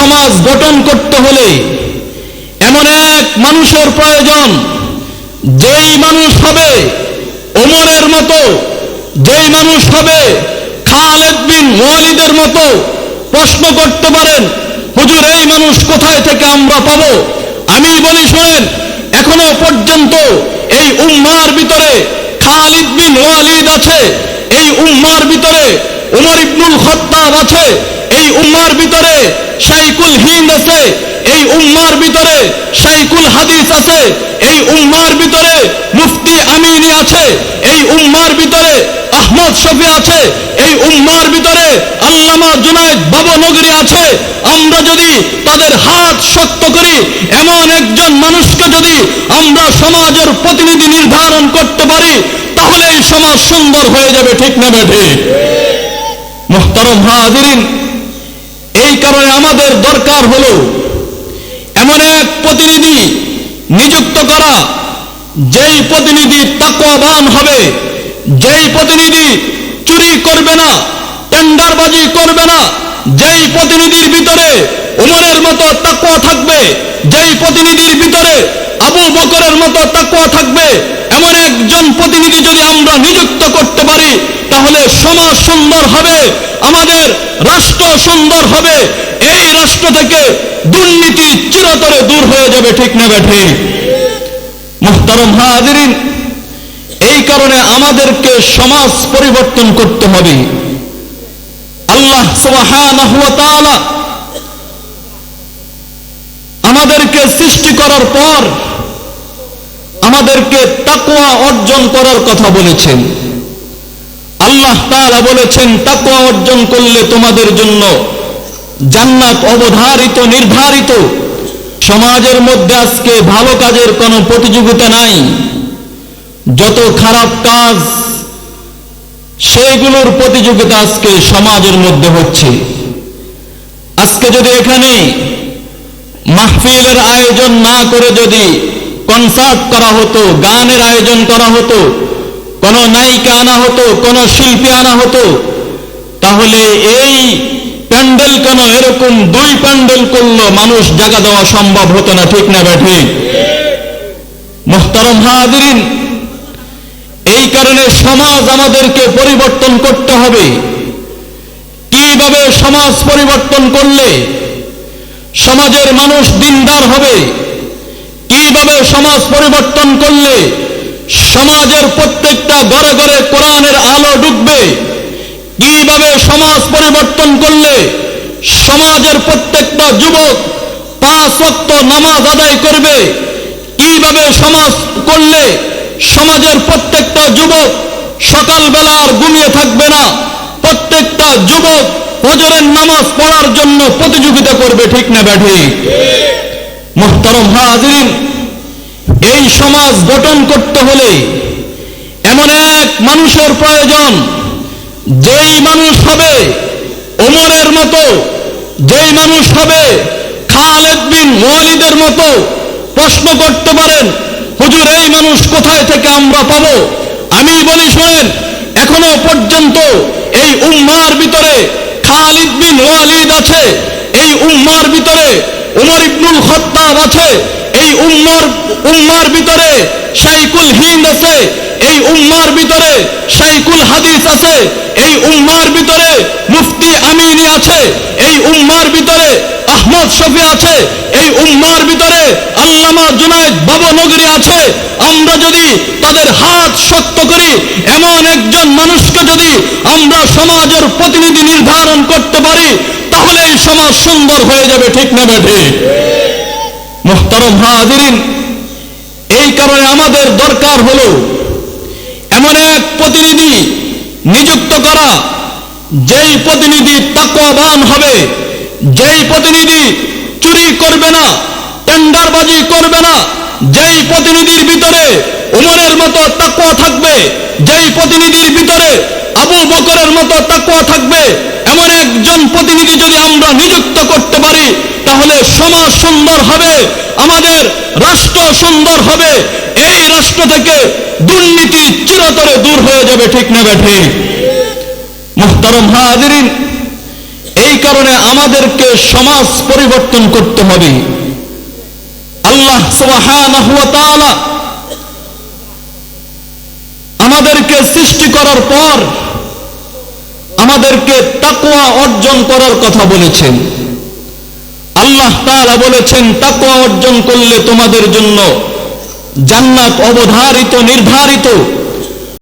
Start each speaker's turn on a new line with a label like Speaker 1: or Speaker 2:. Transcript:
Speaker 1: সমাজ গঠন করতে হলে এমন এক মানুষের প্রয়োজন, যেই মানুষ হবে ওমরের মতো, যেই মানুষ হবে খালিদ বিন ওয়ালিদের মতো, প্রশ্ন করতে পারেন হুজুর এই মানুষ কোথায় থেকে আমরা পাবো? আমি বলি শুনেন, এখনো পর্যন্ত এই উম্মার ভিতরে খালিদ বিন ওয়ালিদ আছে, এই উম্মার ভিতরে উমর ইবনুল খাত্তাব আছে, এই উম্মার ভিতরে শাইখুল হিন্দ আছে, এই উম্মার ভিতরে শাইখুল হাদিস আছে, এই উম্মার ভিতরে মুফতি আমিনী আছে, এই উম্মার ভিতরে আহমদ শফি আছে, এই উম্মার ভিতরে আল্লামা জুনায়েদ বাবনগরী আছে। আমরা যদি তাদের হাত শক্ত করি, এমন একজন মানুষকে যদি আমরা সমাজের প্রতিনিধি নির্ধারণ করতে পারি, তাহলে এই সমাজ সুন্দর হয়ে যাবে, ঠিক না বেঠে? মুহতারাম হাজিরিন, এই কারণে আমাদের দরকার হলো এমন এক প্রতিনিধি নিযুক্ত করা, যেই প্রতিনিধি তাকওয়াবান হবে, যেই প্রতিনিধি চুরি করবে না, টেন্ডারবাজি করবে না, যেই প্রতিনিধির ভিতরে উমরের মতো তাকওয়া থাকবে, যেই প্রতিনিধির ভিতরে আবু বকরের মতো তাকওয়া থাকবে, এমন একজন প্রতিনিধি যদি আমরা নিযুক্ত করতে পারি, তাহলে সমাজ সুন্দর হবে, আমাদের রাষ্ট্র সুন্দর হবে, এই রাষ্ট্র থেকে দুর্নীতি চিরতরে দূর হয়ে যাবে, ঠিক না বেঠে? মুহতারাম হাজিরিন, এই কারণে আমাদেরকে সমাজ পরিবর্তন করতে হবে। আল্লাহ সুবহানাহু ওয়া তাআলা আমাদেরকে সৃষ্টি করার পর আমাদেরকে তাকওয়া অর্জন করার কথা বলেছেন। আল্লাহ তাআলা বলেছেন, তাকওয়া অর্জন করলে তোমাদের জন্য জান্নাত অবধারিত, নির্ধারিত। সমাজের মধ্যে আজকে ভালো কাজের কোনো প্রতিযোগিতা নাই, যত খারাপ কাজ সেইগুলোর প্রতিযোগিতা আজকে সমাজের মধ্যে হচ্ছে। আজকে যদি এখানে মাহফিলের আয়োজন না করে যদি কনসার্ট করা হতো, গানের আয়োজন করা হতো, কোন নায়িকা আনা হতো, কোন শিল্পী আনা হতো, তাহলে এই প্যান্ডেল কেন এরকম দুই প্যান্ডেল করলো, মানুষ জায়গা দেওয়া সম্ভব হতো না, ঠিক না বেঠি? মুহতারাম হাজিরিন, এই কারণে সমাজ আমাদেরকে পরিবর্তন করতে হবে। কিভাবে সমাজ পরিবর্তন করলে সমাজের মানুষ দিনদার হবে? কিভাবে সমাজ পরিবর্তন করলে সমাজের প্রত্যেকটা ঘরে ঘরে কোরআনের আলো ঢুকবে? কিভাবে সমাজ পরিবর্তন করলে সমাজের প্রত্যেকটা যুবক 5 ওয়াক্ত নামাজ আদায় করবে? কিভাবে সমাজ করলে সমাজের প্রত্যেকটা যুবক সকালবেলা আর ঘুমিয়ে থাকবে না, প্রত্যেকটা যুবক ফজরের নামাজ পড়ার জন্য প্রতিযোগিতা করবে, ঠিক না বেঠি? মুহতারাম হাজিরিন, এই সমাজ গঠন করতে হলে এমন এক মানুষের প্রয়োজন, যেই মানুষ হবে ওমরের মতো, যেই মানুষ হবে খালিদ বিন ওয়ালিদের মতো, প্রশ্ন করতে পারেন হুজুর এই মানুষ কোথায় থেকে আমরা পাবো? আমি বলি শুনেন, এখনো পর্যন্ত এই উম্মার ভিতরে খালিদ বিন ওয়ালিদ আছে, এই উম্মার ভিতরে উমর ইবনুল খাত্তাব আছে, এই উম্মার ভিতরে শাইখুল হিন্দ আছে, এই উম্মার ভিতরে শাইখুল হাদিস আছে, এই উম্মার ভিতরে মুফতি আমিনী আছে, এই উম্মার ভিতরে আহমদ শফি আছে, এই উম্মার ভিতরে আল্লামা জুনায়েদ বাবনগরী আছে। আমরা যদি তাদের হাত শক্ত করি, এমন একজন মানুষকে যদি আমরা সমাজের প্রতিনিধি নির্ধারণ করতে পারি, তাহলে এই সমাজ সুন্দর হয়ে যাবে, ঠিক না বেঠে? মুহতারাম হাজিরিন, এই কারণে আমাদের দরকার হলো এমন এক প্রতিনিধি নিযুক্ত করা, যেই প্রতিনিধি তাকওয়াবান হবে, যেই প্রতিনিধি চুরি করবে না, টেন্ডারবাজি করবে না, যেই প্রতিনিধির ভিতরে উমরের মতো তাকওয়া থাকবে, যেই প্রতিনিধির ভিতরে আবু বকরের মতো তাকওয়া থাকবে, এমন একজন প্রতিনিধি যদি আমরা নিযুক্ত করতে পারি, তাহলে সমাজ সুন্দর হবে, আমাদের রাষ্ট্র সুন্দর হবে, এই রাষ্ট্র থেকে দুর্নীতি চিরতরে দূর হয়ে যাবে, ঠিক না বেঠি? মুহতারাম হাজিরিন, এই কারণে আমাদেরকে সমাজ পরিবর্তন করতে হবে। আল্লাহ সুবহানাহু ওয়া তাআলা আমাদেরকে সৃষ্টি করার পর আমাদেরকে তাকওয়া অর্জন করার কথা বলেছেন। আল্লাহ তাআলা বলেছেন, তাকওয়া অর্জন করলে তোমাদের জন্য জান্নাত অবধারিত, নির্ধারিত।